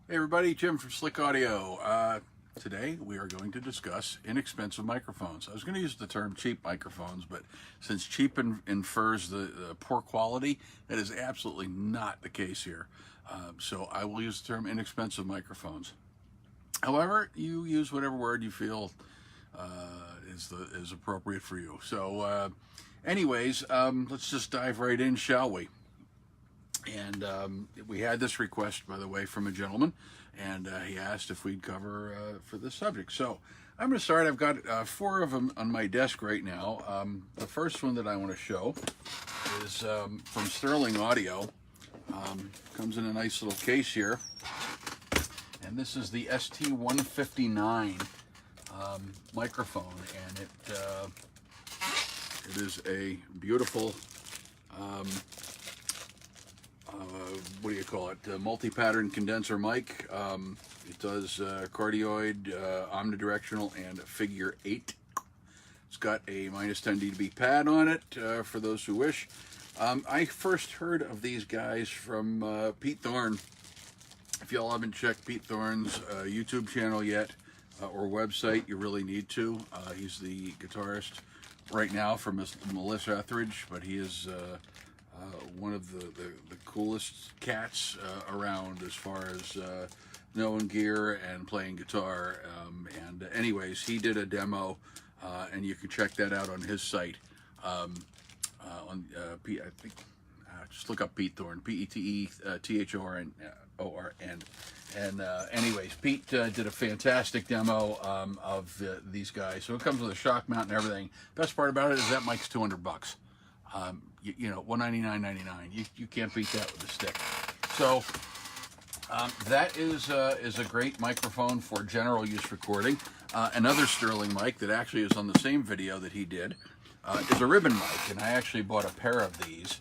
Hey everybody, Jim from Slick Audio. Today we are going to discuss inexpensive microphones. I was going to use the term cheap microphones, but since cheap infers the poor quality, that is absolutely not the case here. So I will use the term inexpensive microphones. However, you use whatever word you feel is appropriate for you. So anyways, let's just dive right in, shall we? And we had this request, by the way, from a gentleman, and he asked if we'd cover for this subject. So I'm going to start. I've got four of them on my desk right now. The first one that I want to show is from Sterling Audio. Comes in a nice little case here, and this is the ST159 microphone, and it is a beautiful. What do you call it? Multi-pattern condenser mic. It does cardioid, omnidirectional, and figure 8. It's got a minus 10 dB pad on it for those who wish. I first heard of these guys from Pete Thorn. If y'all haven't checked Pete Thorn's YouTube channel yet or website, you really need to. He's the guitarist right now for Melissa Etheridge, but he is one of the coolest cats around as far as knowing gear and playing guitar. And anyways, he did a demo, and you can check that out on his site. On I think just look up Pete Thorn, PETETHORN. And anyways, Pete did a fantastic demo of these guys. So it comes with a shock mount and everything. Best part about it is that mic's $200. You know, $199.99. You can't beat that with a stick. So that is a great microphone for general use recording. Another Sterling mic that actually is on the same video that he did is a ribbon mic, and I actually bought a pair of these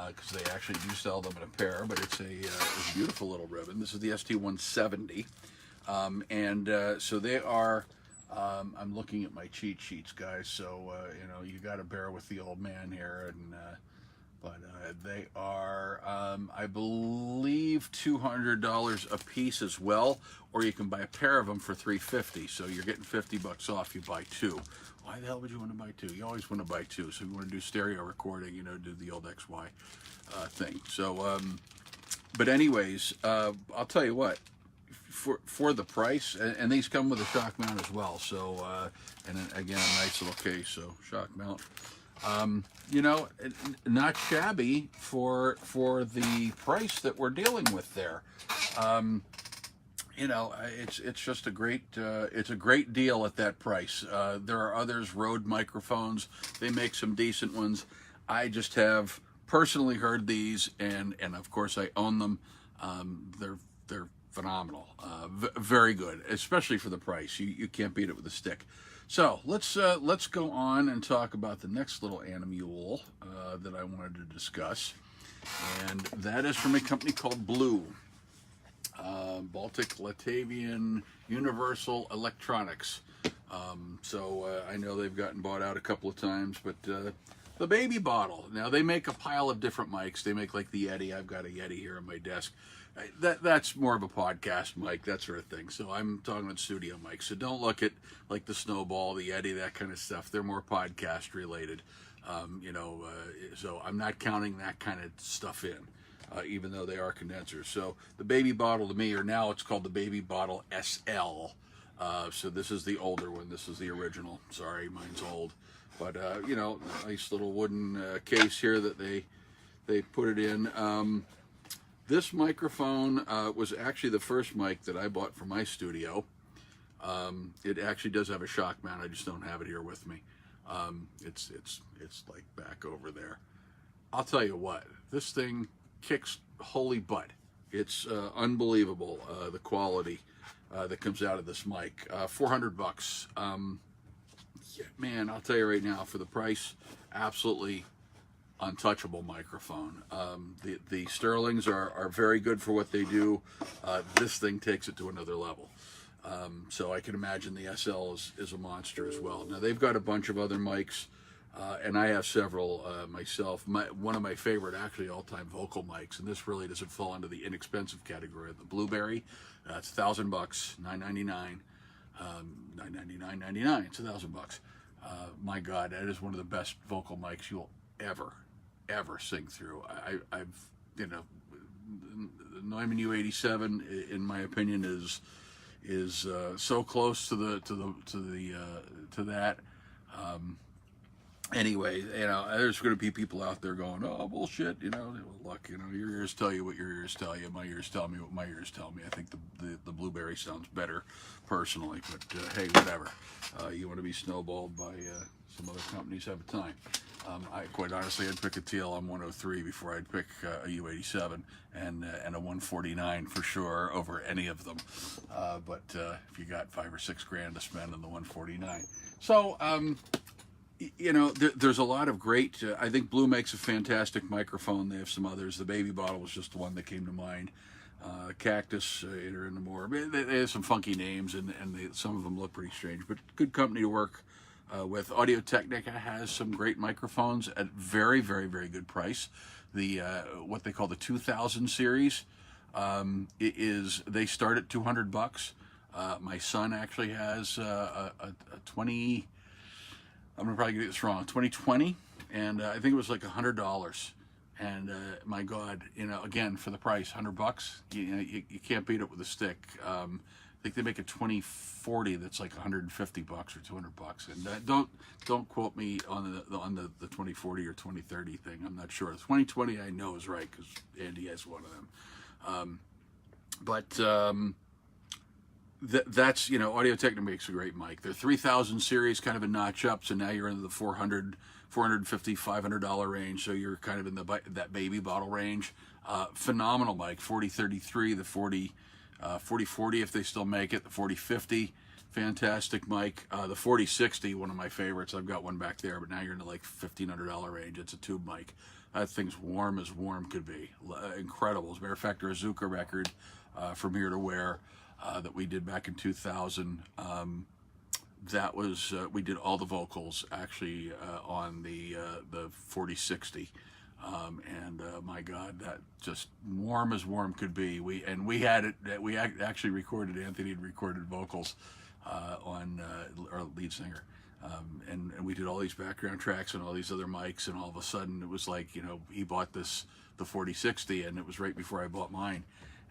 because they actually do sell them in a pair. But it's a beautiful little ribbon. This is the ST170, so they are. I'm looking at my cheat sheets, guys, so you know, you got to bear with the old man here, and but they are, I believe, $200 a piece as well, or you can buy a pair of them for $350. So you're getting $50 off. You buy two. Why the hell would you want to buy two? You always want to buy two. So if you want to do stereo recording, you know, do the old XY thing. So, but anyways, I'll tell you what. For the price, and these come with a shock mount as well, so and again a nice little case, so shock mount, you know, not shabby for the price that we're dealing with there. You know, it's just a great deal at that price. There are others, Rode microphones, they make some decent ones. I just have personally heard these, and of course I own them. They're phenomenal, very good, especially for the price. You can't beat it with a stick. So let's go on and talk about the next little animule that I wanted to discuss, and that is from a company called Blue, Baltic Latvian Universal Electronics. So I know they've gotten bought out a couple of times, but the Baby Bottle. Now they make a pile of different mics. They make like the Yeti. I've got a Yeti here on my desk. That's more of a podcast mic, that sort of thing. So I'm talking about studio mics. So don't look at like the Snowball, the Yeti, that kind of stuff. They're more podcast related. You know, so I'm not counting that kind of stuff in, even though they are condensers. So the Baby Bottle to me, or now it's called the Baby Bottle SL. So this is the older one. This is the original. Sorry, mine's old. But you know, nice little wooden case here that they put it in. This microphone was actually the first mic that I bought for my studio. It actually does have a shock mount. I just don't have it here with me. It's like back over there. I'll tell you what, this thing kicks holy butt. It's unbelievable, the quality that comes out of this mic. $400. Yeah, man, I'll tell you right now, for the price, absolutely untouchable microphone. The Sterlings are very good for what they do. This thing takes it to another level. So I can imagine the SL is a monster as well. Now they've got a bunch of other mics And I have several myself. One of my favorite, actually, all-time vocal mics, and this really doesn't fall into the inexpensive category. The Blueberry, it's $1,000, $999, $999.99. It's $1,000. My God, that is one of the best vocal mics you'll ever sing through. I've you know, the Neumann U87, in my opinion, is so close to that. Anyway, you know, there's going to be people out there going, "Oh, bullshit," you know. Well, look, you know, your ears tell you what your ears tell you. My ears tell me what my ears tell me. I think the Blueberry sounds better, personally. But hey, whatever. You want to be snowballed by some other companies, have a time. I quite honestly, I'd pick a TLM 103 before I'd pick a U87 and a 149 for sure over any of them. But if you got $5 or $6 grand to spend on the 149, so. You know, there's a lot of great, I think Blue makes a fantastic microphone. They have some others. The Baby Bottle was just the one that came to mind. Cactus, Enter into more. They have some funky names, and some of them look pretty strange, but good company to work with. Audio-Technica has some great microphones at very, very, very good price. The what they call the 2000 series they start at $200. My son actually has a 20. I'm gonna probably get this wrong. 2020, and I think it was like $100. And my God, you know, again for the price, $100. You can't beat it with a stick. I think they make a 2040 that's like $150 or $200. And don't quote me on the 2040 or 2030 thing. I'm not sure. The 2020 I know is right because Andy has one of them. That's, you know, Audio-Technica makes a great mic. They're 3000 series, kind of a notch up, so now you're into the $400, $450, $500 range, so you're kind of in that Baby Bottle range. Phenomenal mic, 4033, the 4040 if they still make it, the 4050, fantastic mic. The 4060, one of my favorites. I've got one back there, but now you're in the like $1,500 range. It's a tube mic. That thing's warm as warm could be. Incredible. As a matter of fact, there's a Zuka record from Here to Where. That we did back in 2000. That was we did all the vocals actually on the 4060, and my God, that just warm as warm could be. We had it. We actually recorded. Anthony had recorded vocals on our lead singer, and we did all these background tracks and all these other mics, and all of a sudden it was like, you know, he bought the 4060, and it was right before I bought mine.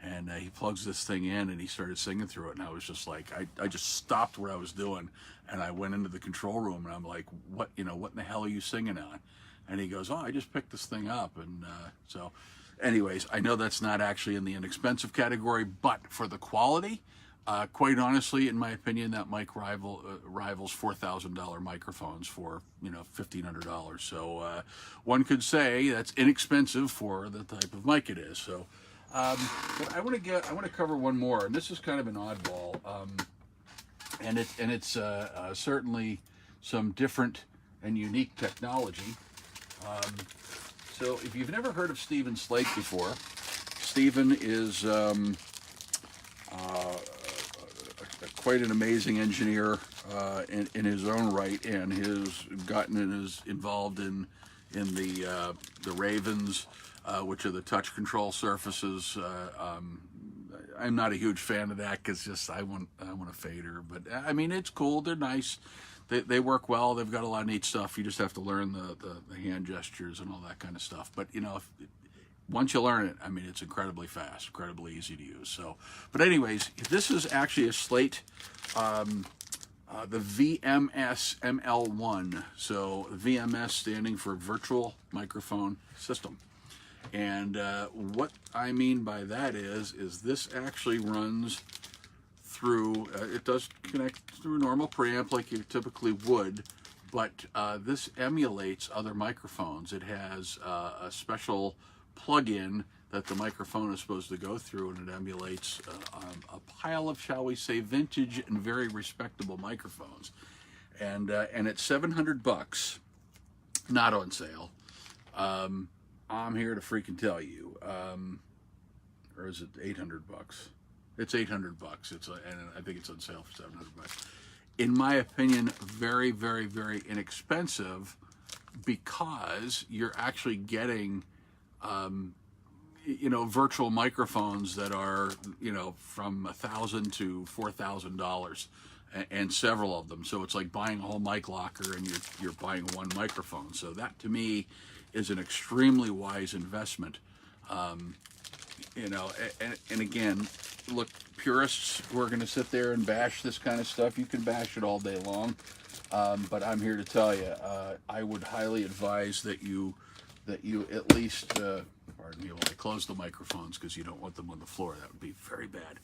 And he plugs this thing in and he started singing through it, and I was just like, I just stopped what I was doing and I went into the control room and I'm like, what in the hell are you singing on? And he goes, oh, I just picked this thing up. And so anyways, I know that's not actually in the inexpensive category, but for the quality, quite honestly, in my opinion, that mic rivals $4,000 microphones for, you know, $1,500. So one could say that's inexpensive for the type of mic it is. So but I want to cover one more, and this is kind of an oddball, and it's certainly some different and unique technology. So if you've never heard of Steven Slate before, Steven is quite an amazing engineer in his own right, and has gotten and is involved in the Ravens. Which are the touch control surfaces. I'm not a huge fan of that because just I want a fader, but I mean it's cool. They're nice. They work well. They've got a lot of neat stuff. You just have to learn the hand gestures and all that kind of stuff. But you know, once you learn it, I mean it's incredibly fast, incredibly easy to use. So, but anyways, this is actually a Slate. The VMS ML1. So VMS standing for Virtual Microphone System. And what I mean by that is this actually runs through, it does connect through a normal preamp like you typically would, but this emulates other microphones. It has a special plug-in that the microphone is supposed to go through, and it emulates a pile of, shall we say, vintage and very respectable microphones. And it's $700, not on sale. I'm here to freaking tell you, or is it $800? It's $800. And I think it's on sale for $700. In my opinion, very, very, very inexpensive because you're actually getting virtual microphones that are, from $1,000 to $4,000, and several of them. So it's like buying a whole mic locker, and you're buying one microphone. So that to me is an extremely wise investment. And again, look, purists who are going to sit there and bash this kind of stuff, you can bash it all day long. But I'm here to tell you, I would highly advise that you at least, pardon me while I close the microphones because you don't want them on the floor. That would be very bad.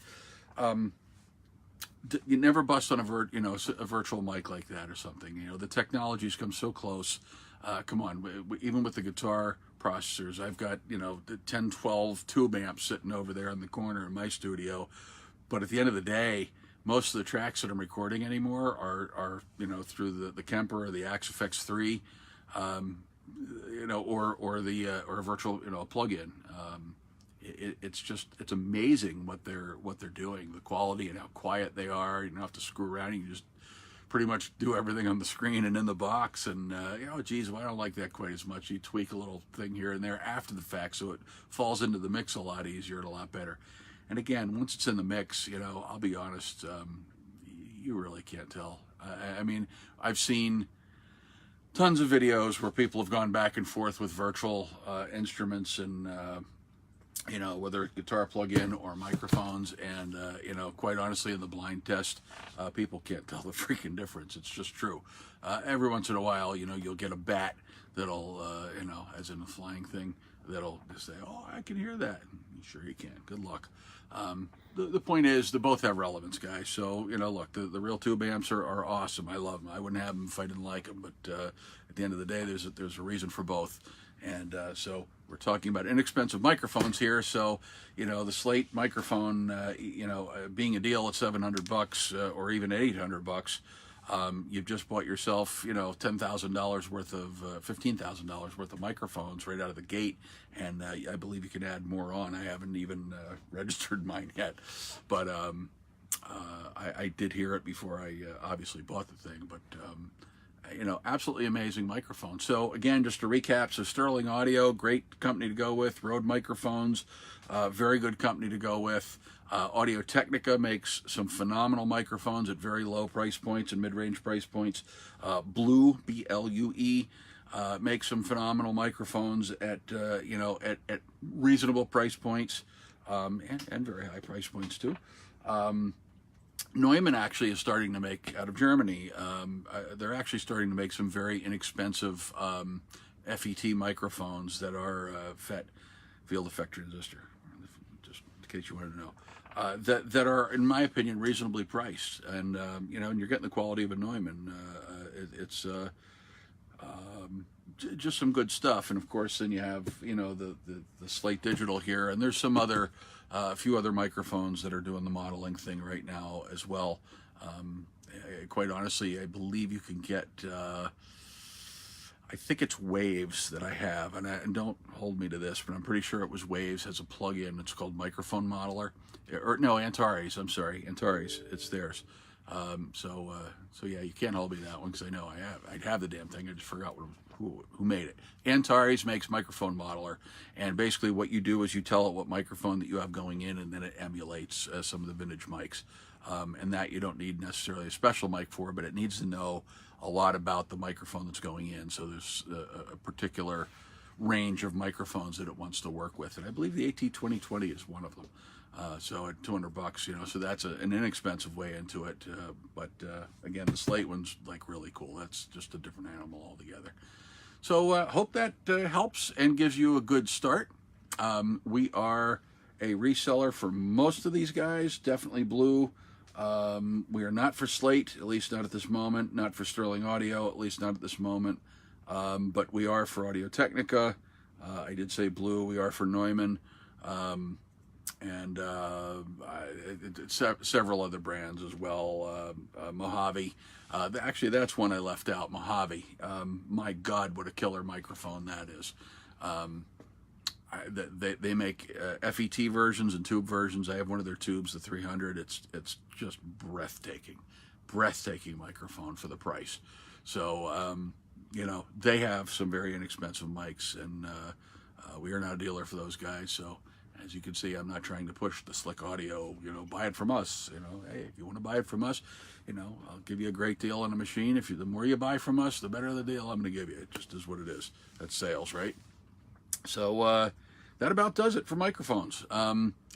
You never bust on a virtual mic like that or something. The technology's come so close. Come on, even with the guitar processors, I've got, the 10, 12 tube amps sitting over there in the corner in my studio. But at the end of the day, most of the tracks that I'm recording anymore are through the Kemper or the Axe FX3, or a virtual, plug-in. It's amazing what they're doing, the quality and how quiet they are. You don't have to screw around. You can just pretty much do everything on the screen and in the box. And geez, well, I don't like that quite as much. You tweak a little thing here and there after the fact, so it falls into the mix a lot easier and a lot better. And again, once it's in the mix, I'll be honest, you really can't tell. I mean, I've seen tons of videos where people have gone back and forth with virtual instruments and whether it's guitar plug-in or microphones, and quite honestly, in the blind test, people can't tell the freaking difference. It's just true. Every once in a while, you'll get a bat that'll, as in a flying thing, that'll just say, "Oh, I can hear that." Sure you can. Good luck. The point is, they both have relevance, guys. So, look, the real tube amps are awesome. I love them. I wouldn't have them if I didn't like them. But at the end of the day, there's a reason for both. And so we're talking about inexpensive microphones here. So, the Slate microphone, being a deal at $700 or even at $800, you've just bought yourself, $10,000 worth of, $15,000 worth of microphones right out of the gate. And I believe you can add more on. I haven't even registered mine yet, but I did hear it before I obviously bought the thing. But absolutely amazing microphone. So again, just to recap, so Sterling Audio, great company to go with. Rode Microphones, very good company to go with. Audio Technica makes some phenomenal microphones at very low price points and mid-range price points. Blue, B-L-U-E, makes some phenomenal microphones at at reasonable price points, and very high price points too. Neumann actually is starting to make, out of Germany, they're actually starting to make some very inexpensive FET microphones that are FET, field effect transistor, just in case you wanted to know, that are, in my opinion, reasonably priced. And, and you're getting the quality of a Neumann. It's just some good stuff. And of course, then you have, the Slate Digital here, and there's some other, a few other microphones that are doing the modeling thing right now as well. Quite honestly, I believe you can get, I think it's Waves that I have, and don't hold me to this, but I'm pretty sure it was Waves, has a plug-in. It's called Microphone Modeler, or no, Antares. I'm sorry, Antares. It's theirs. So yeah, you can't hold me to that one because I know I'd have the damn thing. I just forgot who made it. Antares makes Microphone Modeler, and basically what you do is you tell it what microphone that you have going in, and then it emulates some of the vintage mics. And that you don't need necessarily a special mic for, but it needs to know a lot about the microphone that's going in. So there's a particular range of microphones that it wants to work with, and I believe the AT2020 is one of them. So at $200, so that's an inexpensive way into it. But again, the Slate one's like really cool. That's just a different animal altogether. So hope that helps and gives you a good start. We are a reseller for most of these guys, definitely Blue. We are not for Slate, at least not at this moment, not for Sterling Audio, at least not at this moment, but we are for Audio Technica. I did say Blue. We are for Neumann, and several other brands as well. Mojave. Actually, that's one I left out, Mojave. My God, what a killer microphone that is. They make FET versions and tube versions. I have one of their tubes, the 300. It's just breathtaking microphone for the price. So you know, they have some very inexpensive mics, and we are not a dealer for those guys. So as you can see, I'm not trying to push the Slick Audio, you know, buy it from us. You know, hey, if you want to buy it from us, you know, I'll give you a great deal on a machine. If you, the more you buy from us, the better the deal I'm going to give you. It just is what it is. That's sales, right? So that about does it for microphones.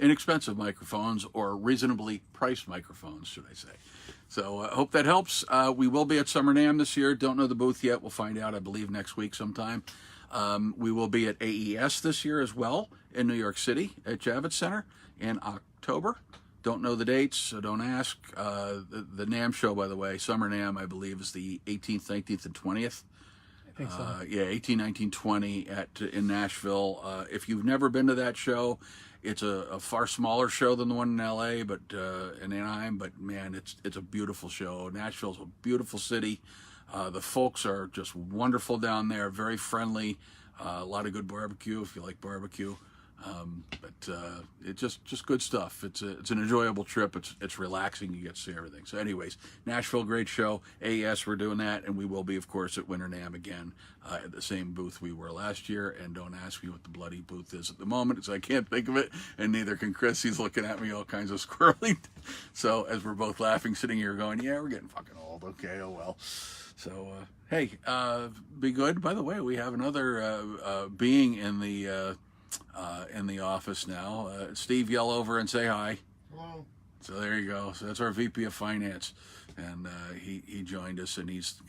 Inexpensive microphones, or reasonably priced microphones, should I say. So I hope that helps. We will be at Summer NAMM this year. Don't know the booth yet. We'll find out, I believe, next week sometime. We will be at AES this year as well in New York City at Javits Center in October. Don't know the dates, so don't ask. The NAMM show, by the way, Summer NAMM, I believe, is the 18th, 19th, and 20th. I think so. Yeah, 18, 19, 20 in Nashville. If you've never been to that show, it's a far smaller show than the one in LA, but in Anaheim. But man, it's a beautiful show. Nashville's a beautiful city. The folks are just wonderful down there, very friendly. A lot of good barbecue if you like barbecue. But it's just good stuff. It's an enjoyable trip. It's relaxing. You get to see everything. So anyways, Nashville, great show. AES, we're doing that, and we will be, of course, at Winter NAMM again at the same booth we were last year. And don't ask me what the bloody booth is at the moment, because I can't think of it, and neither can Chris. He's looking at me all kinds of squirrely. So as we're both laughing, sitting here going, yeah, we're getting fucking old. Okay, oh well. So hey, be good. By the way, we have another being in the office now. Steve, yell over and say hi. Hello. So there you go. So that's our VP of Finance, and he joined us, and he's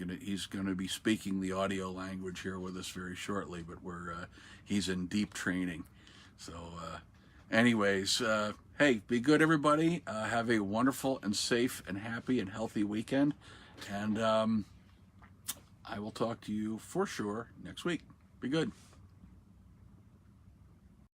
gonna be speaking the audio language here with us very shortly. But he's in deep training. So anyways, hey, be good, everybody. Have a wonderful and safe and happy and healthy weekend, and I will talk to you for sure next week. Be good.